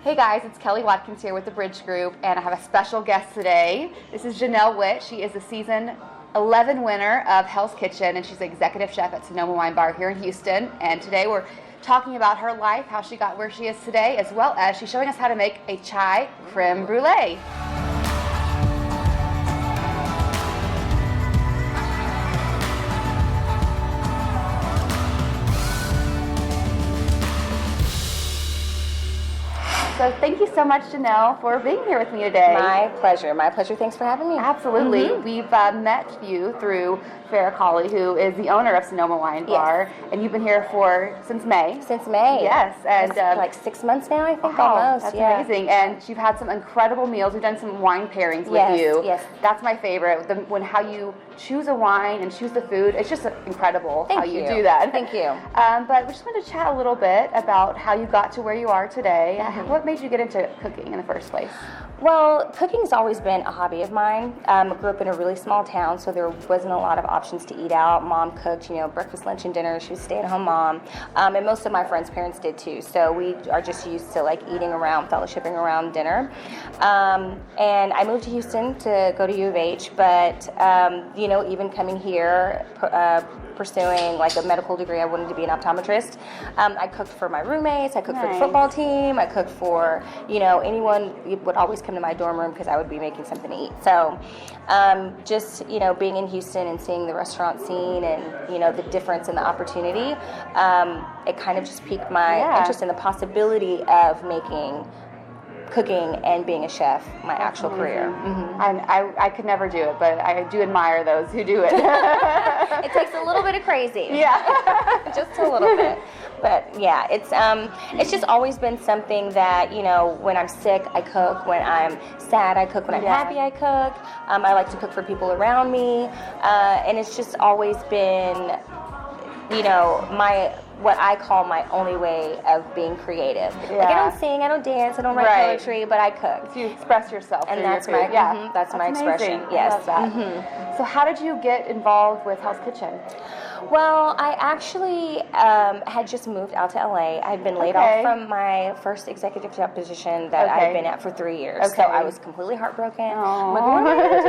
Hey guys, it's Kelly Watkins here with the Bridge Group, and I have a special guest today. This is Ja'Nel Witt. She is the season 11 winner of Hell's Kitchen, and she's the executive chef at Sonoma Wine Bar here in Houston. And today we're talking about her life, how she got where she is today, as well as she's showing us how to make a chai creme brulee. So thank you so much, Ja'Nel, for being here with me today. My pleasure. My pleasure. Thanks for having me. Absolutely. We've met you through Farrah Colley, who is the owner of Sonoma Wine Bar, and you've been here since May. Since May. Yes. And like 6 months now, I think, wow, almost. That's amazing. And you've had some incredible meals. We've done some wine pairings with you. Yes. That's my favorite. How you choose a wine and choose the food. It's just incredible how you do that. Thank you. But we just wanted to chat a little bit about how you got to where you are today. What made you get into cooking in the first place? Well, cooking's always been a hobby of mine. I grew up in a really small town, so there wasn't a lot of options to eat out. Mom cooked, breakfast, lunch, and dinner. She was a stay-at-home mom, and most of my friends' parents did too. So we are just used to eating around, fellowshipping around dinner. And I moved to Houston to go to U of H, but even coming here, pursuing a medical degree, I wanted to be an optometrist. I cooked for my roommates. I cooked for the football team. I cooked for anyone would always come to my dorm room because I would be making something to eat. So just being in Houston and seeing the restaurant scene and the difference in the opportunity, it kind of just piqued my interest in the possibility of cooking and being a chef my actual career. And I could never do it, but I do admire those who do it. It takes a little bit of crazy. Yeah. Just a little bit. But yeah, it's just always been something that, when I'm sick, I cook. When I'm sad, I cook. When I'm happy, I cook. I like to cook for people around me. And it's just always been, what I call my only way of being creative. I don't sing, I don't dance, I don't write poetry, but I cook. So you express yourself. And that's my that's my expression. Amazing. Yes. I love that. So how did you get involved with Hell's Kitchen? Well, I actually had just moved out to LA. I'd been laid off from my first executive chef position that I'd been at for 3 years. So I was completely heartbroken. I'm like, what am I going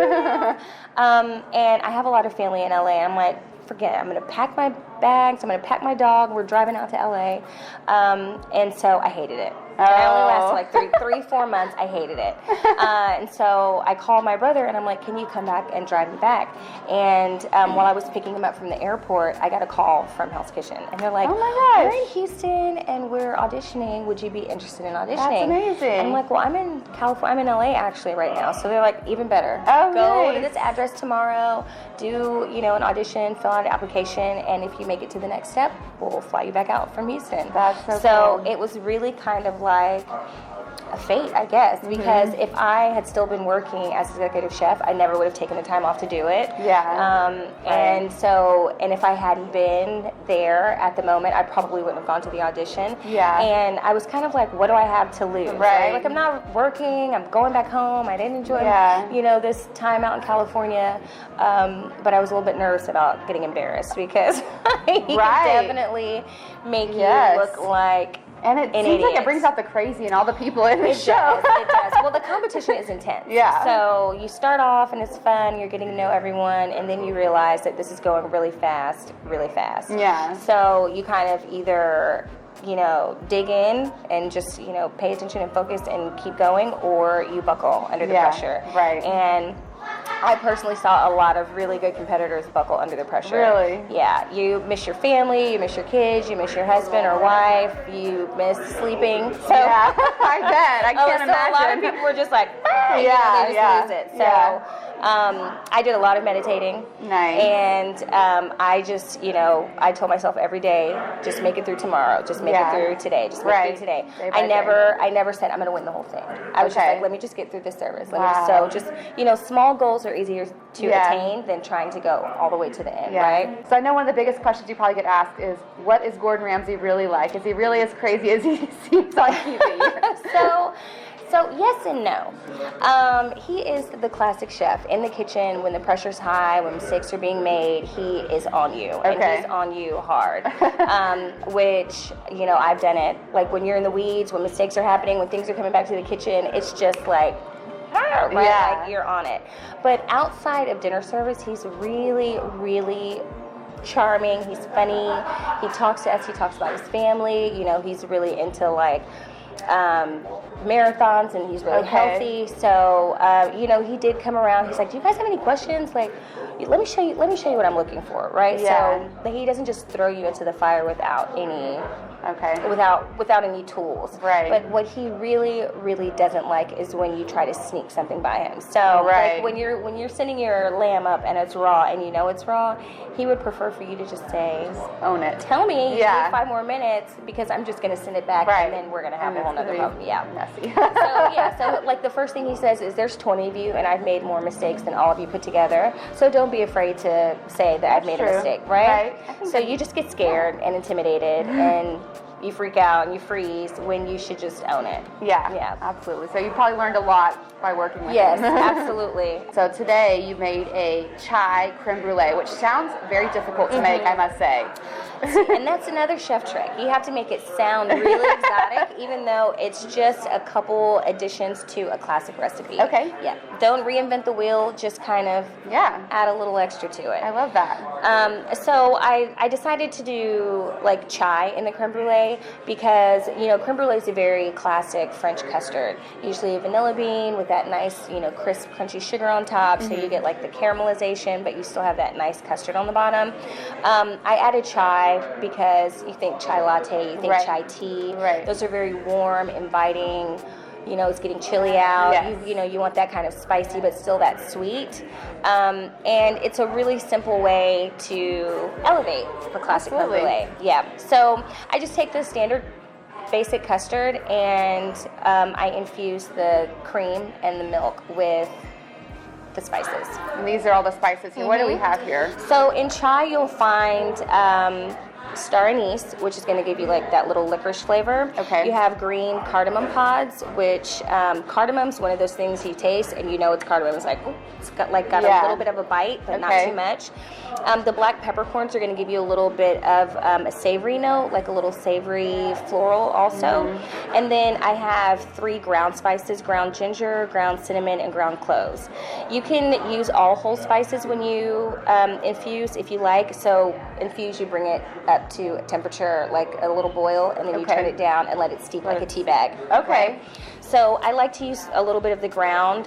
to do? And I have a lot of family in LA. I'm like, forget it. I'm going to pack my bags. I'm going to pack my dog. We're driving out to LA. And so I hated it. And I only lasted 3-4 months. I hated it. And so I called my brother and I'm like, can you come back and drive me back? And while I was picking him up from the airport, I got a call from Hell's Kitchen. And they're like, oh my gosh, we're in Houston and we're auditioning. Would you be interested in auditioning? That's amazing. And I'm like, well, I'm in California. I'm in LA actually right now. So they're like, even better. Go to this address tomorrow, do, an audition, fill out an application, and if you make it to the next step, we'll fly you back out from Houston. That's so cool. It was really kind of like a fate, I guess, because if I had still been working as executive chef, I never would have taken the time off to do it. And if I hadn't been there at the moment, I probably wouldn't have gone to the audition. And I was kind of like, what do I have to lose? Like, I'm not working, I'm going back home, I didn't enjoy this time out in California, but I was a little bit nervous about getting embarrassed because he can definitely make you look like. And it seems like it brings out the crazy and all the people in the show. It does. Well, the competition is intense. So you start off and it's fun, you're getting to know everyone, and then you realize that this is going really fast. So you kind of either, dig in and just, pay attention and focus and keep going, or you buckle under the pressure. And I personally saw a lot of really good competitors buckle under the pressure. Really? Yeah. You miss your family, you miss your kids, you miss your husband or wife, you miss sleeping. So I bet. I can't imagine. A lot of people were just like, they just lose it. So I did a lot of meditating. Nice. And I just, I told myself every day, just make it through tomorrow. Just make it through today. Just make it through today. I never said I'm going to win the whole thing. I was just like, let me just get through this service. Small goals are easier to attain than trying to go all the way to the end, right? So I know one of the biggest questions you probably get asked is, what is Gordon Ramsay really like? Is he really as crazy as he seems on TV? So So yes and no. He is the classic chef. In the kitchen, when the pressure's high, when mistakes are being made, he is on you. Okay. And he's on you hard. Which, you know, I've done it. Like when you're in the weeds, when mistakes are happening, when things are coming back to the kitchen, it's just like, right? Yeah. Like you're on it. But outside of dinner service, he's really, really charming. He's funny. He talks to us. He talks about his family. You know, he's really into like marathons, and he's really healthy. So you know, he did come around. He's like, "Do you guys have any questions? Like, let me show you what I'm looking for." Right? Yeah. So he doesn't just throw you into the fire without any. Okay. Without any tools. Right. But what he really, really doesn't like is when you try to sneak something by him. So right. like when you're sending your lamb up and it's raw and you know it's raw, he would prefer for you to just say, own it. Tell me you Yeah. need 5 more minutes because I'm just gonna send it back Right. and then we're gonna have a whole nother problem. Yeah. Messy. So like the first thing he says is there's 20 of you and I've made more mistakes than all of you put together. So don't be afraid to say that I've made a mistake, right? So you just get scared and intimidated and you freak out and you freeze when you should just own it. Yeah, absolutely. So you probably learned a lot by working with him. Yes, absolutely. So today you made a chai creme brulee, which sounds very difficult to make, I must say. And that's another chef trick. You have to make it sound really exotic, even though it's just a couple additions to a classic recipe. Okay. Yeah. Don't reinvent the wheel, just kind of add a little extra to it. I love that. So I decided to do like chai in the creme brulee because, you know, creme brulee is a very classic French custard. Usually a vanilla bean with that nice, you know, crisp, crunchy sugar on top. So you get like the caramelization, but you still have that nice custard on the bottom. I added chai because you think chai latte, you think chai tea. Right. Those are very warm, inviting. You know, it's getting chilly out. Yes. You know, you want that kind of spicy, but still that sweet. And it's a really simple way to elevate the classic creme brulee. Yeah. So I just take the standard basic custard and I infuse the cream and the milk with the spices. And these are all the spices here. What do we have here? So in chai, you'll find star anise, which is going to give you like that little licorice flavor. Okay. You have green cardamom pods, which cardamom's one of those things you taste and you know it's cardamom. It's like, ooh, it's got a little bit of a bite, but not too much. The black peppercorns are going to give you a little bit of a savory note, like a little savory floral also. And then I have 3 ground spices: ground ginger, ground cinnamon, and ground cloves. You can use all whole spices when you infuse if you like. So infuse, you bring it up to a temperature like a little boil, and then you turn it down and let it steep like a tea bag. Okay. So I like to use a little bit of the ground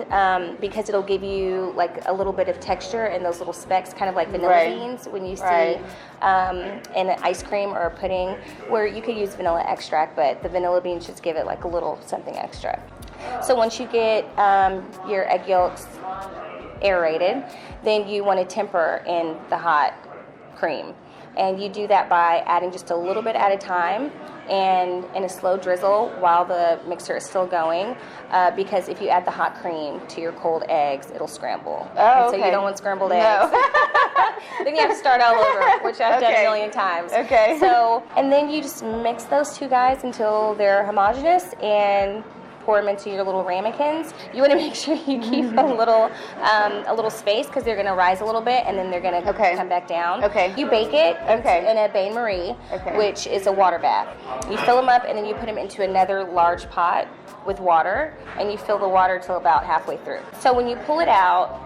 because it'll give you like a little bit of texture and those little specks, kind of like vanilla beans when you see in an ice cream or a pudding, where you could use vanilla extract, but the vanilla beans just give it like a little something extra. So once you get your egg yolks aerated, then you want to temper in the hot cream. And you do that by adding just a little bit at a time and in a slow drizzle while the mixer is still going, because if you add the hot cream to your cold eggs, it'll scramble. Oh, and so you don't want scrambled eggs. Then you have to start all over, which I've done a million times. Okay. So, and then you just mix those two guys until they're homogeneous and pour them into your little ramekins. You want to make sure you keep a little space because they're going to rise a little bit and then they're going to come back down. Okay. You bake it in a bain-marie, which is a water bath. You fill them up and then you put them into another large pot with water, and you fill the water till about halfway through. So when you pull it out,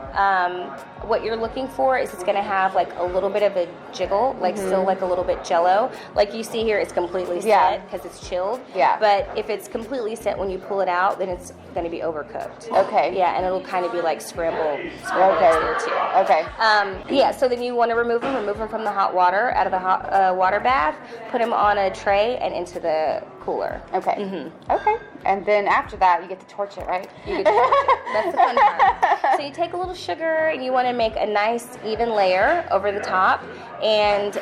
what you're looking for is it's going to have like a little bit of a jiggle, like still like a little bit jello. Like you see here, it's completely set because it's chilled. Yeah. But if it's completely set when you pull it out, then it's going to be overcooked. Okay. Yeah, and it'll kind of be like scrambled eggs there too. Okay. Yeah, so then you want to remove them from the hot water, out of the hot water bath, put them on a tray and into the cooler. Okay. Okay. And then after that, you get to torch it, right? You get to torch it. That's the fun part. So you take a little sugar and you want to make a nice even layer over the top. And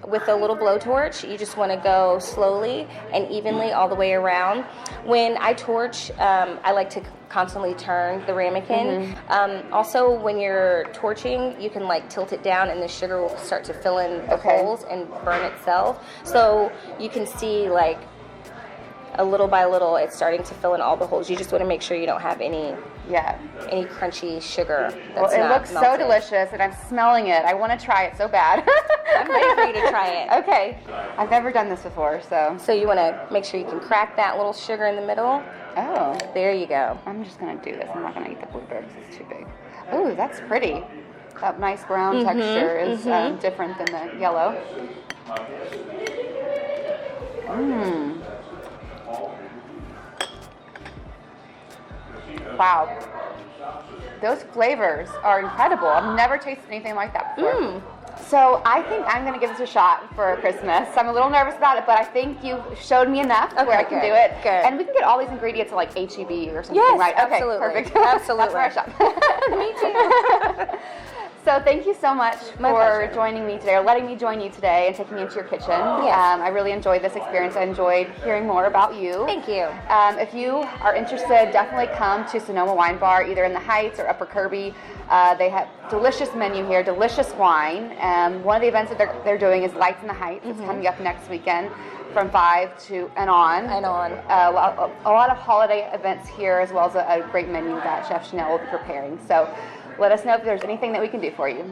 with a little blowtorch, you just want to go slowly and evenly all the way around. When I torch, I like to constantly turn the ramekin. Also, when you're torching, you can like tilt it down and the sugar will start to fill in the holes and burn itself. So you can see like little by little, it's starting to fill in all the holes. You just want to make sure you don't have any crunchy sugar. Well, it looks so delicious, and I'm smelling it. I want to try it so bad. I'm ready for you to try it. Okay. I've never done this before, so. So you want to make sure you can crack that little sugar in the middle. Oh. There you go. I'm just going to do this. I'm not going to eat the blueberry because it's too big. Ooh, that's pretty. That nice brown texture is different than the yellow. Mmm. Wow. Those flavors are incredible. I've never tasted anything like that before. So I think I'm going to give this a shot for Christmas. I'm a little nervous about it, but I think you showed me enough where I can do it. Good. And we can get all these ingredients at like HEB or something, yes, right? Okay, absolutely. perfect. Absolutely. That's where I shop. Me too. So thank you so much My for pleasure. joining me today, or letting me join you today and taking me into your kitchen. Yes. I really enjoyed this experience. I enjoyed hearing more about you. Thank you. If you are interested, definitely come to Sonoma Wine Bar, either in the Heights or Upper Kirby. They have delicious menu here, delicious wine. One of the events that they're doing is Lights in the Heights. It's coming up next weekend from 5 to and on. And on. A lot of holiday events here, as well as a great menu that Chef Ja'Nel will be preparing. So let us know if there's anything that we can do for you.